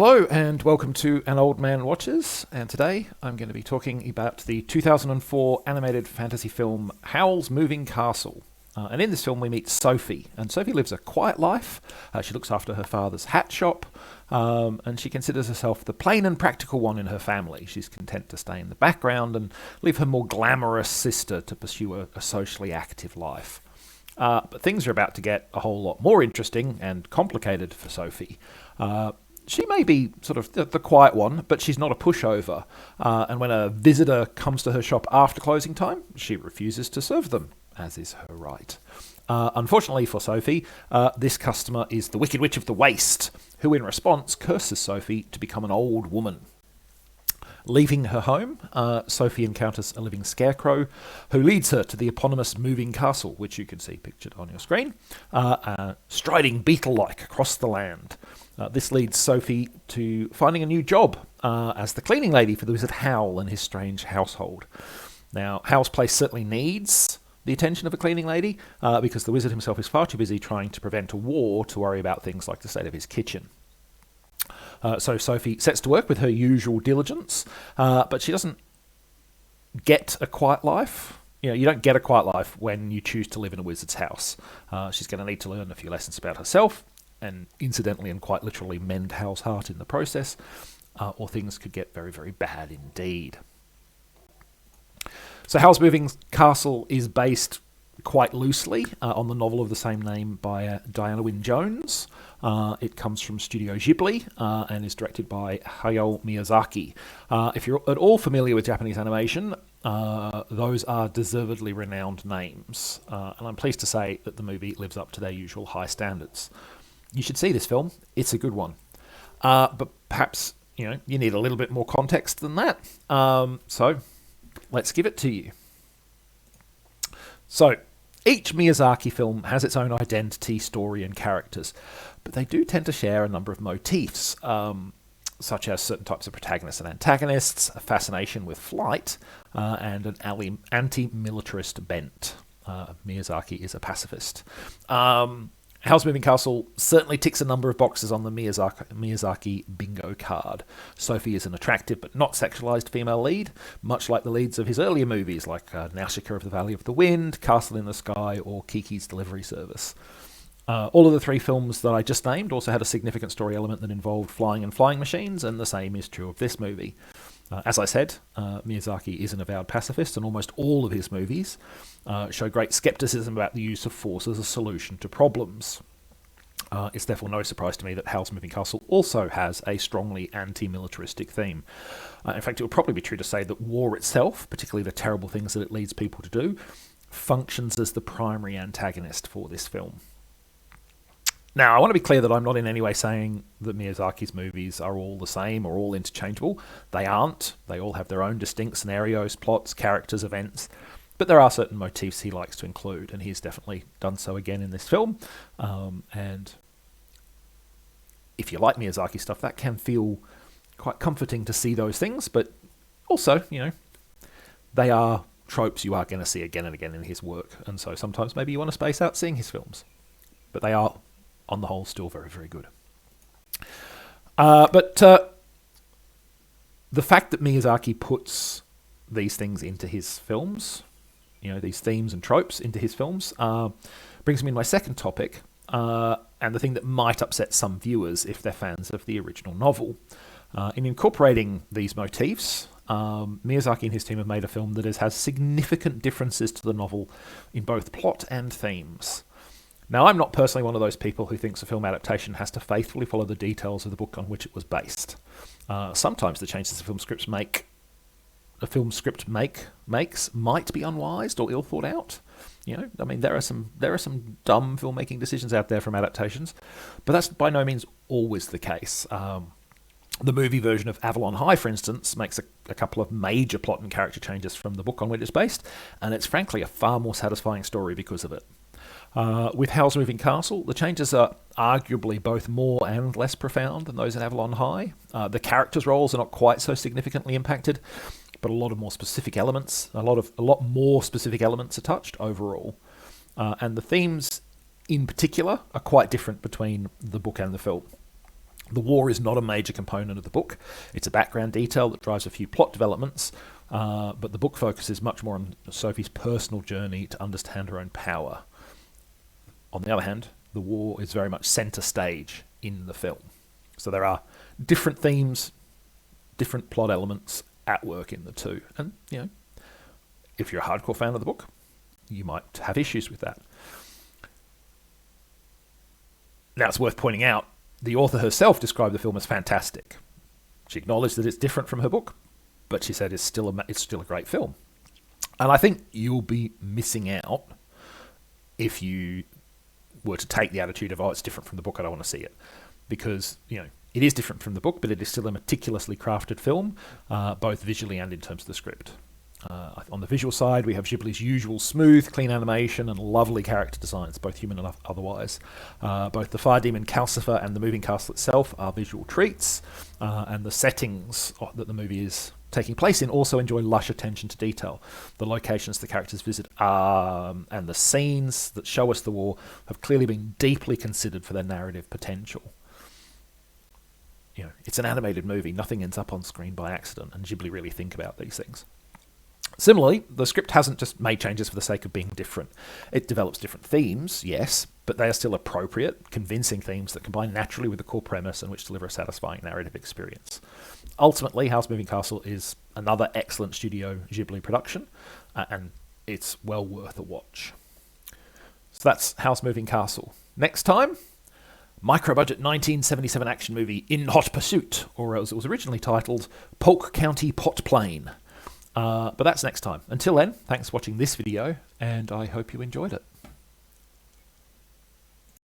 Hello and welcome to An Old Man Watches, and today I'm going to be talking about the 2004 animated fantasy film Howl's Moving Castle. And in this film we meet Sophie, and Sophie lives a quiet life. She looks after her father's hat shop, and she considers herself the plain and practical one in her family. She's content to stay in the background and leave her more glamorous sister to pursue a socially active life. But things are about to get a whole lot more interesting and complicated for Sophie. She may be sort of the quiet one, but she's not a pushover. And when a visitor comes to her shop after closing time, she refuses to serve them, as is her right. Unfortunately for Sophie, this customer is the Wicked Witch of the Waste, who in response curses Sophie to become an old woman. Leaving her home, Sophie encounters a living scarecrow who leads her to the eponymous moving castle, which you can see pictured on your screen, striding beetle-like across the land. This leads Sophie to finding a new job as the cleaning lady for the wizard Howl and his strange household. Now, Howl's place certainly needs the attention of a cleaning lady because the wizard himself is far too busy trying to prevent a war to worry about things like the state of his kitchen. So Sophie sets to work with her usual diligence, but she doesn't get a quiet life. You don't get a quiet life when you choose to live in a wizard's house. She's going to need to learn a few lessons about herself, and incidentally and quite literally mend Howl's heart in the process, or things could get very, very bad indeed. So Howl's Moving Castle is based quite loosely on the novel of the same name by Diana Wynne Jones. It comes from Studio Ghibli and is directed by Hayao Miyazaki. If you're at all familiar with Japanese animation, those are deservedly renowned names, and I'm pleased to say that the movie lives up to their usual high standards. You should see this film. It's a good one. But perhaps, you need a little bit more context than that. So let's give it to you. So each Miyazaki film has its own identity, story, and characters, but they do tend to share a number of motifs, such as certain types of protagonists and antagonists, a fascination with flight, and an anti-militarist bent. Miyazaki is a pacifist. Howl's Moving Castle certainly ticks a number of boxes on the Miyazaki bingo card. Sophie is an attractive but not sexualized female lead, much like the leads of his earlier movies like Nausicaa of the Valley of the Wind, Castle in the Sky, or Kiki's Delivery Service. All of the three films that I just named also had a significant story element that involved flying and flying machines, and the same is true of this movie. As I said, Miyazaki is an avowed pacifist, and almost all of his movies show great skepticism about the use of force as a solution to problems. It's therefore no surprise to me that Howl's Moving Castle also has a strongly anti-militaristic theme. In fact, it would probably be true to say that war itself, particularly the terrible things that it leads people to do, functions as the primary antagonist for this film. Now, I want to be clear that I'm not in any way saying that Miyazaki's movies are all the same or all interchangeable. They aren't. They all have their own distinct scenarios, plots, characters, events. But there are certain motifs he likes to include, and he's definitely done so again in this film. And if you like Miyazaki stuff, that can feel quite comforting to see those things. But also, they are tropes you are going to see again and again in his work. And so sometimes maybe you want to space out seeing his films. But they are, on the whole, still very, very good. But the fact that Miyazaki puts these things into his films, these themes and tropes into his films, brings me to my second topic, and the thing that might upset some viewers if they're fans of the original novel. In incorporating these motifs, Miyazaki and his team have made a film that has significant differences to the novel in both plot and themes. Now, I'm not personally one of those people who thinks a film adaptation has to faithfully follow the details of the book on which it was based. Sometimes the changes a film script makes might be unwise or ill thought out. There are some dumb filmmaking decisions out there from adaptations, but that's by no means always the case. The movie version of Avalon High, for instance, makes a couple of major plot and character changes from the book on which it's based, and it's frankly a far more satisfying story because of it. With Howl's Moving Castle, the changes are arguably both more and less profound than those in Avalon High. The characters' roles are not quite so significantly impacted, but a lot more specific elements are touched overall. And the themes in particular are quite different between the book and the film. The war is not a major component of the book. It's a background detail that drives a few plot developments, but the book focuses much more on Sophie's personal journey to understand her own power. On the other hand, the war is very much centre stage in the film. So there are different themes, different plot elements at work in the two. And, if you're a hardcore fan of the book, you might have issues with that. Now, it's worth pointing out, the author herself described the film as fantastic. She acknowledged that it's different from her book, but she said it's still a great film. And I think you'll be missing out if you were to take the attitude of, it's different from the book, I don't want to see it. Because, it is different from the book, but it is still a meticulously crafted film, both visually and in terms of the script. On the visual side, we have Ghibli's usual smooth, clean animation and lovely character designs, both human and otherwise. Both the fire demon Calcifer and the moving castle itself are visual treats, and the settings that the movie is taking place in also enjoy lush attention to detail. The locations the characters visit and the scenes that show us the war have clearly been deeply considered for their narrative potential. It's an animated movie. Nothing ends up on screen by accident, and Ghibli really think about these things. Similarly, the script hasn't just made changes for the sake of being different. It develops different themes, yes, but they are still appropriate, convincing themes that combine naturally with the core premise and which deliver a satisfying narrative experience. Ultimately, Howl's Moving Castle is another excellent Studio Ghibli production, and it's well worth a watch. So that's Howl's Moving Castle. Next time, micro-budget 1977 action movie In Hot Pursuit, or as it was originally titled, Polk County Pot Plane. But that's next time. Until then, thanks for watching this video, and I hope you enjoyed it.